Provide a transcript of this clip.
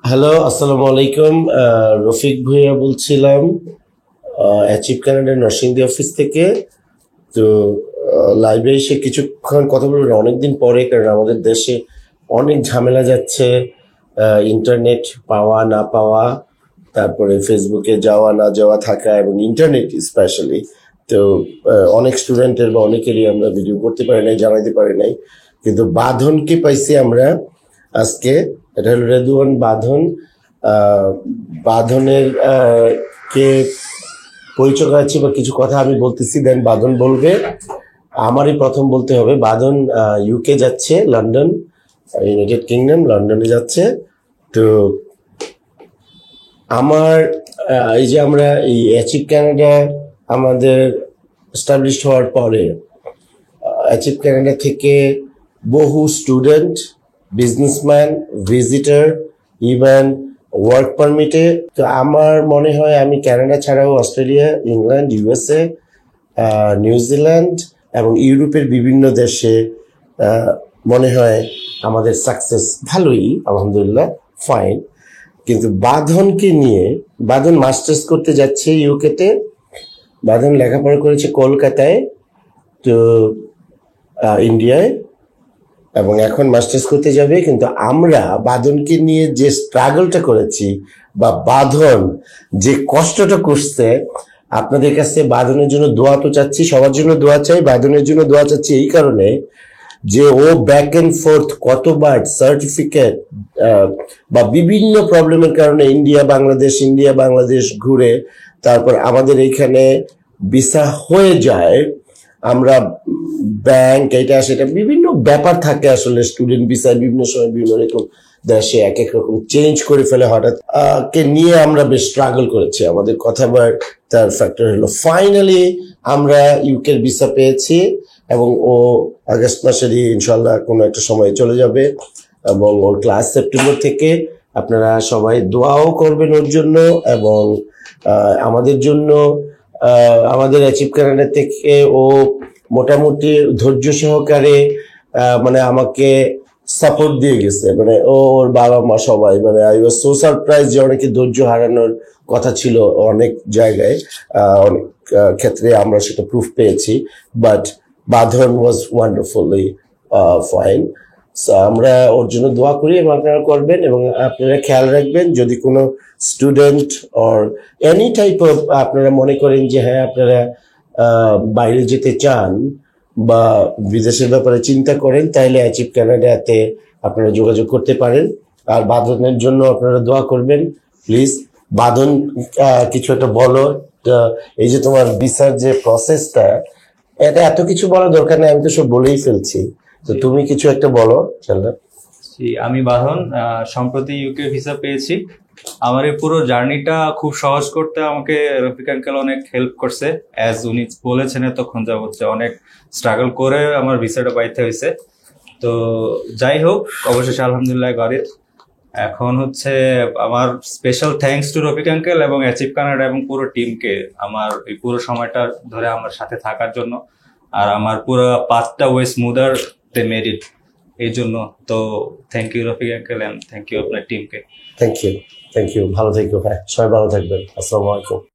Hello, আসসালামু আলাইকুম। রফিক ভুঁইয়া বলছিলাম অ্যাচিভ কানাডা নরসিংদী অফিস থেকে। তো লাইভে এসে কিছুক্ষণ কথা বলবেন অনেকদিন পরে, কারণ আমাদের দেশে অনেক ঝামেলা যাচ্ছে। ইন্টারনেট পাওয়া না পাওয়া, তারপরে ফেসবুকে যাওয়া না যাওয়া থাকা, এবং ইন্টারনেট স্পেশালি। তো অনেক স্টুডেন্টের বা অনেকেরই আমরা ভিডিও করতে পারি নাই, জানাইতে পারি নাই। কিন্তু বাঁধনকে পাইছি আমরা আজকে। এটা হলো রেদুয়ান বাঁধন। আহ, বাঁধনের কে পরিচয় করাচ্ছি বা কিছু কথা আমি বলতেছি, দেন বাঁধন বলবে। আমারই প্রথম বলতে হবে। বাঁধন ইউকে যাচ্ছে, লন্ডন, ইউনাইটেড কিংডম, লন্ডনে যাচ্ছে। তো আমার এই যে আমরা এই অ্যাচিভ ক্যানাডা আমাদের এস্টাবলিশড হওয়ার পরে অ্যাচিভ ক্যানাডা থেকে বহু student, businessman, visitor, even work পারমিটে। তো আমার মনে হয় আমি কানাডা ছাড়াও অস্ট্রেলিয়া, ইংল্যান্ড, ইউএসএ, নিউজিল্যান্ড এবং ইউরোপের বিভিন্ন দেশে মনে হয় আমাদের সাকসেস ভালোই, আলহামদুলিল্লাহ, ফাইন। কিন্তু বাঁধনকে নিয়ে, বাঁধন মাস্টার্স করতে যাচ্ছে ইউকেতে। বাঁধন লেখাপড়া করেছে কলকাতায়, তো ইন্ডিয়ায়, এবং এখন মাস্টার্স করতে যাবে। কিন্তু আমরা বাঁধনকে নিয়ে যে স্ট্রাগলটা করেছি, বা বাঁধন যে কষ্টটা করছে, আপনাদের কাছে বাঁধনের জন্য দোয়া তো চাচ্ছি, সবার জন্য দোয়া চাই, বাঁধনের জন্য দোয়া চাচ্ছি এই কারণে যে ও ব্যাক এন্ড ফোর্থ কতবার সার্টিফিকেট বা বিভিন্ন প্রবলেমের কারণে ইন্ডিয়া বাংলাদেশ ঘুরে তারপর আমাদের এইখানে ভিসা হয়ে যায়। আমরা ব্যাংক, এটা সেটা বিভিন্ন ব্যাপার থাকে আসলে। স্টুডেন্ট ভিসায় বিভিন্ন সময় বিভিন্ন রকম দেশে এক এক রকম চেঞ্জ করে ফেলে হঠাৎ। কে নিয়ে আমরা বেশ স্ট্রাগল করেছি। আমাদের কথা বলার তার ফ্যাক্টর হলো ফাইনালি আমরা ইউকের ভিসা পেয়েছি, এবং ও আগস্ট মাসেরই ইনশাল্লাহ কোনো একটা সময় চলে যাবে, এবং ওর ক্লাস সেপ্টেম্বর থেকে। আপনারা সবাই দোয়াও করবেন ওর জন্য এবং আমাদের জন্য। আমাদের অ্যাচিভ কানাডা থেকে ও মোটামুটি ধৈর্য সহকারে মানে আমাকে সাপোর্ট দিয়ে গেছে। মানে ওর বাবা মা সবাই, মানে আই ওয়াজ সো সারপ্রাইজ যে অনেকে ধৈর্য হারানোর কথা ছিল অনেক জায়গায়, অনেক ক্ষেত্রে আমরা সেটা প্রুফ পেয়েছি। বাট বাঁধন ওয়াজ ওয়ান্ডারফুলি ফাইন। আমরা ওর জন্য দোয়া করি এবং আপনারা করবেন, এবং আপনারা খেয়াল রাখবেন যদি কোনো student or any type of আপনারা মনে করেন যে হ্যাঁ আপনারা বাইরে যেতে চান বা বিদেশের ব্যাপারে চিন্তা করেন, তাহলে অ্যাচিভ কানাডাতে আপনারা যোগাযোগ করতে পারেন। আর বাঁধনের জন্য আপনারা দোয়া করবেন প্লিজ। বাঁধন কিছু একটা বলো। এই যে তোমার ভিসার যে প্রসেসটা, এটা এত কিছু বলার দরকার নেই, আমি তো সব বলেই ফেলছি। তো তুমি কিছু একটা বলো। জি, আমি বাঁধন সম্প্রতি ইউকে ভিসা পেয়েছি। আমার এই পুরো জার্নিটা খুব সহজ করতে আমাকে রফিক আঙ্কেল অনেক হেল্প করছে। অ্যাজ উনি বলেছেন এতক্ষণ যাবত যে অনেক স্ট্রাগল করে আমার ভিসাটা পাইতে হয়েছে। তো যাই হোক, অবশেষে আলহামদুলিল্লাহ গরিব। এখন হচ্ছে আমার special thanks to Rafiq uncle এবং অ্যাচিভ কানাডা এবং পুরো টিমকে আমার এই পুরো সময়টা ধরে আমার সাথে থাকার জন্য। আর আমার পুরো পাথটা way smoother they made it, এই জন্য। তো thank you Rafiq uncle and thank you আপনার টিমকে। Thank you, thank you. ভালো থেকো, হ্যাঁ সবাই ভালো থাকবেন। আসসালামু আলাইকুম।